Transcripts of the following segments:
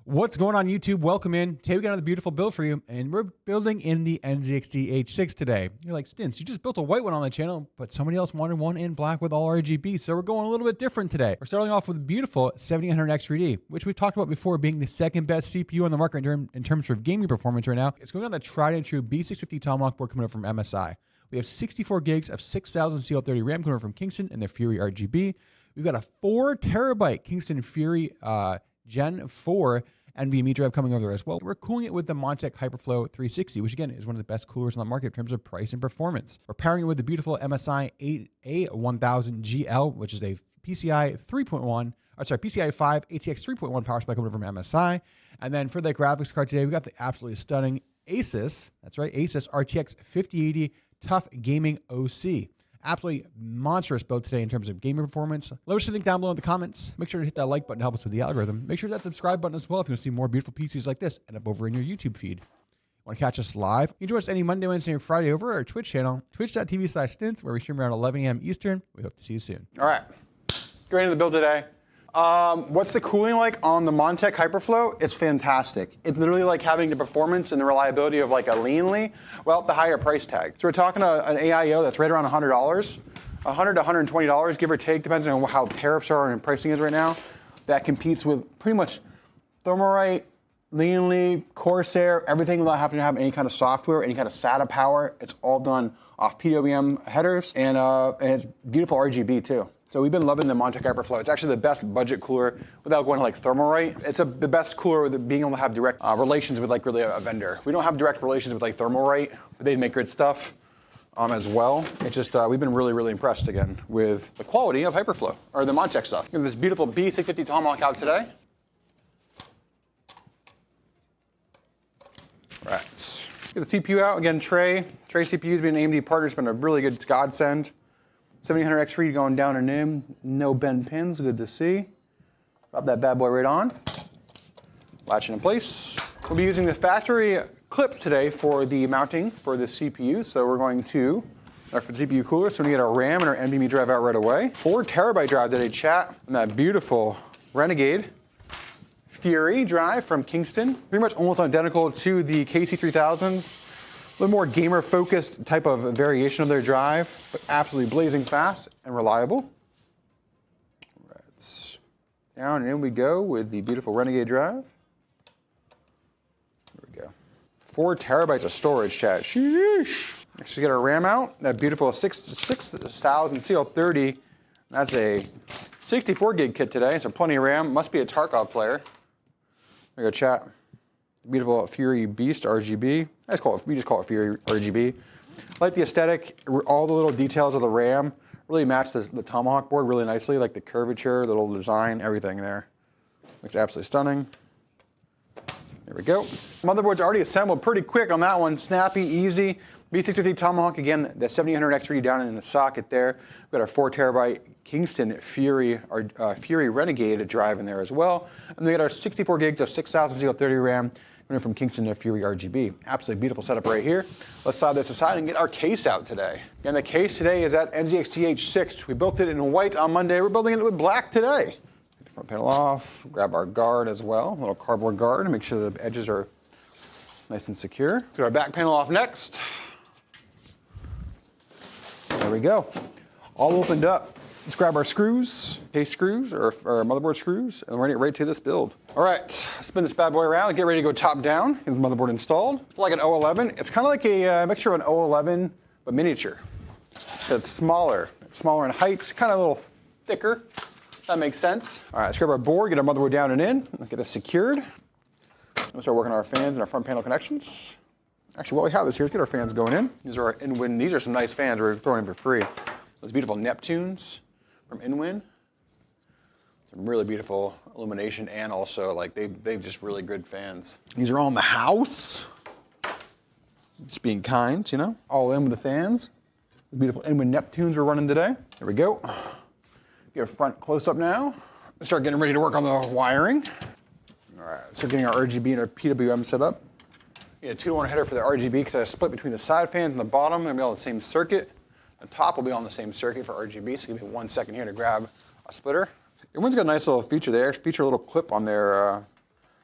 What's going on, YouTube? Welcome in. Today we got another beautiful build for you, and we're building in the NZXT H6 today. You're like, Stints, you just built a white one on the channel, but somebody else wanted one in black with all RGB, so we're going a little bit different today. We're starting off with a beautiful 7800X3D, which we've talked about before being the second best CPU on the market in terms of gaming performance right now. It's going on the tried and true B650 Tomahawk board coming up from MSI. We have 64 gigs of 6000 CL30 RAM coming from Kingston and their Fury RGB. We've got a 4 terabyte Kingston Fury Gen 4 NVMe drive coming over there as well. We're cooling it with the Montech HyperFlow 360, which again is one of the best coolers on the market in terms of price and performance. We're powering it with the beautiful MSI A1000GL, which is a PCIe 5 ATX 3.1 power supply coming from MSI. And then for the graphics card today, we got the absolutely stunning Asus, that's right, Asus RTX 5080 TUF Gaming OC. Absolutely monstrous build today in terms of gaming performance. Let us know what you think down below in the comments. Make sure to hit that like button to help us with the algorithm. Make sure that subscribe button as well if you want to see more beautiful PCs like this end up over in your YouTube feed. Want to catch us live? You can join us any Monday, Wednesday, and Friday over our Twitch channel, twitch.tv/stints, where we stream around 11 a.m. Eastern. We hope to see you soon. All right, going into the build today. What's the cooling like on the Montech HyperFlow? It's fantastic. It's literally like having the performance and the reliability of like a Leanly, well, the higher price tag. So we're talking an AIO that's right around $100, $100 to $120, give or take, depends on how tariffs are and pricing is right now. That competes with pretty much Thermalright, Leanly, Corsair, everything without having to have any kind of software, any kind of SATA power. It's all done off PWM headers, and it's beautiful RGB too. So we've been loving the Montech HyperFlow. It's actually the best budget cooler without going to like Thermalright. It's the best cooler with being able to have direct relations with like really a vendor. We don't have direct relations with like Thermalright, but they make good stuff as well. It's just, we've been really, really impressed again with the quality of HyperFlow, or the Montech stuff. We have this beautiful B650 Tomahawk out today. All right, let's get the CPU out. Again, Trey CPU's been an AMD partner. It's been a really good godsend. 7800X3 going down and in, no bend pins, good to see. Drop that bad boy right on. Latch it in place. We'll be using the factory clips today for the mounting for the CPU. So we're going to, for the CPU cooler, so we get our RAM and our NVMe drive out right away. 4 terabyte drive today, chat. And that beautiful Renegade Fury drive from Kingston. Pretty much almost identical to the KC3000s. A little more gamer-focused type of variation of their drive, but absolutely blazing fast and reliable. Right. Down and in we go with the beautiful Renegade drive. There we go. 4 terabytes of storage, chat. Sheesh. Next we get our RAM out. That beautiful 6000 CL30. That's a 64 gig kit today, so plenty of RAM. Must be a Tarkov player. There you go, chat. Beautiful Fury Beast RGB. We just call it Fury RGB. I like the aesthetic. All the little details of the RAM really match the Tomahawk board really nicely, like the curvature, the little design, everything there. Looks absolutely stunning. There we go. Motherboard's already assembled pretty quick on that one. Snappy, easy. B650 Tomahawk, again, the 7800X3 down in the socket there. We've got our 4 terabyte Kingston Fury Renegade drive in there as well. And we got our 64 gigs of 6000 CL30 RAM coming from Kingston to Fury RGB. Absolutely beautiful setup right here. Let's slide this aside and get our case out today. And the case today is that NZXT H6. We built it in white on Monday. We're building it with black today. Take the front panel off, grab our guard as well, a little cardboard guard, and make sure the edges are nice and secure. Get our back panel off next. There we go. All opened up. Let's grab our screws, case screws, or motherboard screws, and run it right to this build. All right, spin this bad boy around, get ready to go top down, get the motherboard installed. It's like an O11. It's kind of like a mixture of an O11, but miniature. It's smaller in height, kind of a little thicker. That makes sense. All right, let's grab our board, get our motherboard down and in, get this secured. We'll start working on our fans and our front panel connections. Actually, while we have this here, let's get our fans going in. These are our InWin. These are some nice fans we're throwing in for free. Those beautiful Neptunes from InWin. Some really beautiful illumination, and also like they've just really good fans. These are all in the house. Just being kind, you know. All in with the fans. The beautiful InWin Neptunes we're running today. There we go. Get our front close up now. Let's start getting ready to work on the wiring. All right, start getting our RGB and our PWM set up. A 2-to-1 header for the RGB because I split between the side fans and the bottom. They're gonna be on the same circuit. The top will be on the same circuit for RGB, so give me 1 second here to grab a splitter. Everyone's got a nice little feature there. Feature a little clip on their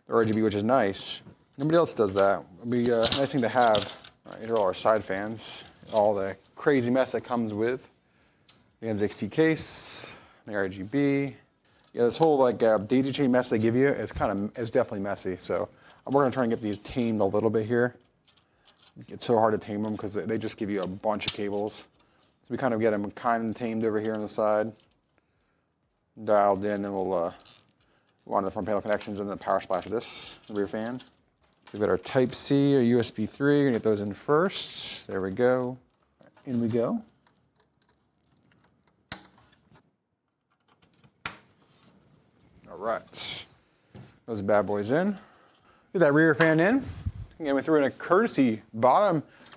the RGB, which is nice. Nobody else does that. It'd be a nice thing to have. All right, here are all our side fans. All the crazy mess that comes with the NZXT case, the RGB. Yeah, this whole like daisy chain mess they give you is definitely messy. So we're gonna try and get these tamed a little bit here. It's so hard to tame them because they just give you a bunch of cables. So we kind of get them kind of tamed over here on the side, dialed in, and we'll go on to the front panel connections and the power supply for this, the rear fan. We've got our Type C, our USB 3, we're gonna get those in first. There we go. In we go. All right, those bad boys in. Get that rear fan in. Again, we threw in a courtesy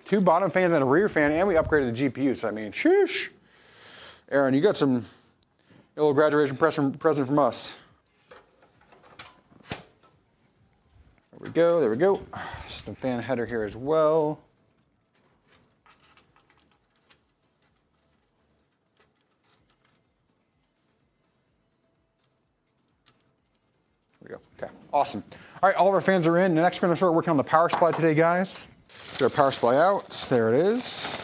two bottom fans and a rear fan, and we upgraded the GPU. So I mean, shoosh. Aaron, you got a little graduation present from us. There we go, there we go. System fan header here as well. There we go, okay, awesome. All right, all of our fans are in. Next, we're gonna start working on the power supply today, guys. Get our power supply out, there it is.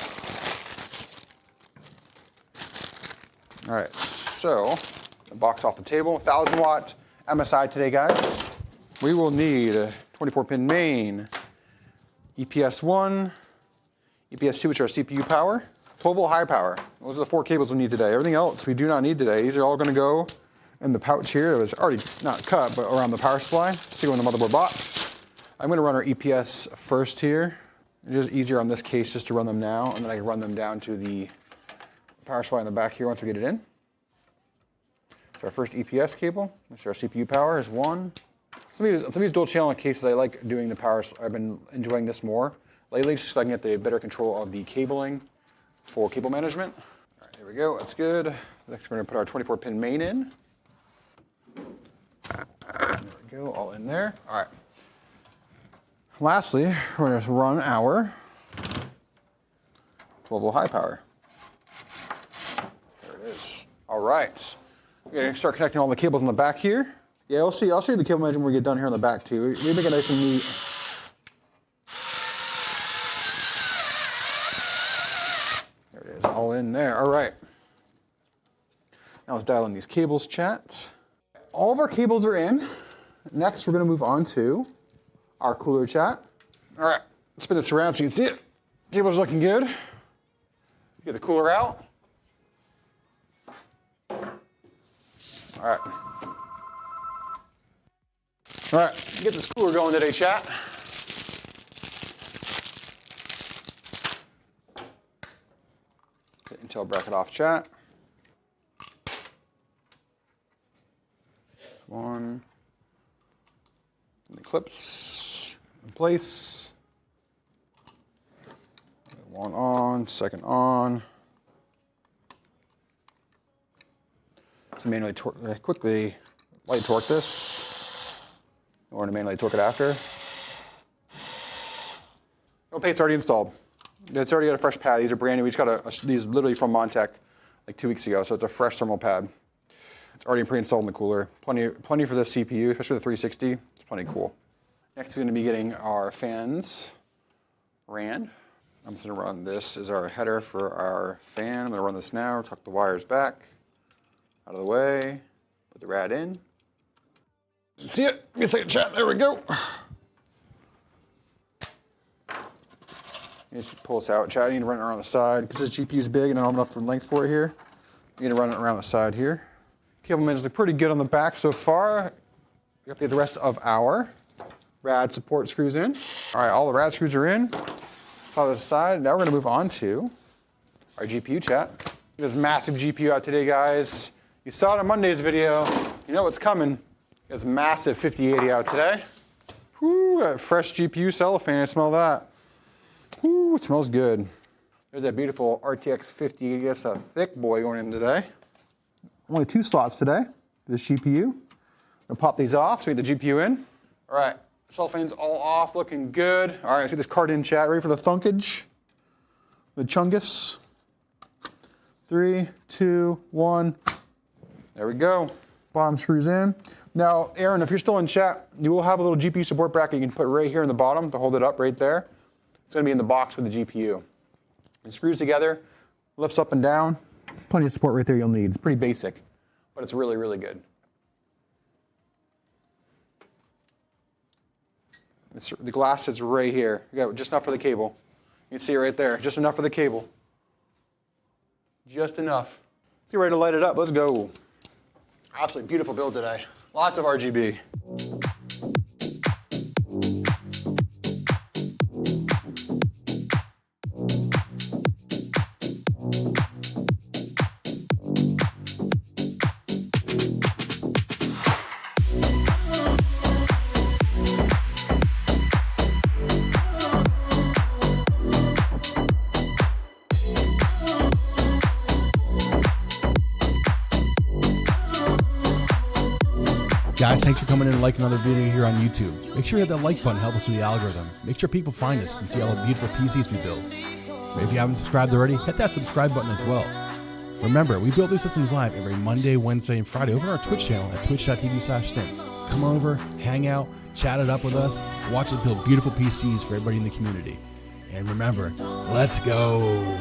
All right, so, the box off the table, 1000 watt MSI today, guys. We will need a 24-pin main, EPS 1, EPS 2, which are CPU power, 12-volt high power. Those are the 4 cables we need today. Everything else we do not need today. These are all going to go in the pouch here. It was already not cut, but around the power supply. So go in the motherboard box. I'm going to run our EPS first here. It's just easier on this case just to run them now, and then I can run them down to the power supply in the back here once we get it in. So our first EPS cable, which is our CPU power, is 1. Some of these dual channel cases, I like doing the power. I've been enjoying this more lately, just so I can get the better control of the cabling for cable management. All right, here we go, that's good. Next, we're gonna put our 24-pin main in. There we go, all in there. All right. Lastly, we're gonna run our 12-volt high power. There it is. All right. We're gonna start connecting all the cables in the back here. Yeah, I'll show you the cable management when we get done here on the back too. We make it nice and neat. There it is, all in there. All right. Now let's dial in these cables, chat. All of our cables are in. Next, we're gonna move on to our cooler, chat. All right, spin this around so you can see it. Cables looking good. Get the cooler out. All right. All right, get this cooler going today, chat. Get Intel bracket off, chat. One. And the clips in place. One on, second on. So manually quickly light torque this. Or to manually torque it after. No paint's already installed. It's already got a fresh pad. These are brand new. We just got these literally from Montech like 2 weeks ago, so it's a fresh thermal pad. It's already pre-installed in the cooler. Plenty for the CPU, especially the 360. It's plenty cool. Next, we're going to be getting our fans ran. I'm just going to run this as our header for our fan. I'm going to run this now. Tuck the wires back, out of the way, put the rad in. See it? Give me a second, chat. There we go. You just pull this out, chat. You need to run it around the side because this GPU is big and I don't have enough length for it here. You need to run it around the side here. Cable management look pretty good on the back so far. We have to get the rest of our rad support screws in. All right, all the rad screws are in. Saw this side. Now we're going to move on to our GPU, chat. This massive GPU out today, guys. You saw it in Monday's video. You know what's coming. It's massive 5080 out today. Whoo, got fresh GPU cellophane. I smell that. Whoo, it smells good. There's that beautiful RTX 5080. That's a thick boy going in today. Only 2 slots today for this GPU. I'll pop these off so we get the GPU in. All right, cellophane's all off, looking good. All right, let's get this card in, chat. Ready for the thunkage? The chungus. 3, 2, 1. There we go. Bottom screws in. Now, Aaron, if you're still in chat, you will have a little GPU support bracket you can put right here in the bottom to hold it up right there. It's going to be in the box with the GPU. It screws together, lifts up and down. Plenty of support right there you'll need. It's pretty basic, but it's really, really good. The glass sits right here. You got just enough for the cable. You can see it right there. Just enough for the cable. Just enough. Get ready to light it up. Let's go. Absolutely beautiful build today. Lots of RGB. Guys, thanks for coming in and liking another video here on YouTube. Make sure you hit that like button, help us with the algorithm. Make sure people find us and see all the beautiful PCs we build. If you haven't subscribed already, hit that subscribe button as well. Remember, we build these systems live every Monday, Wednesday, and Friday over on our Twitch channel at twitch.tv/stints. Come over, hang out, chat it up with us, watch us build beautiful PCs for everybody in the community. And remember, let's go.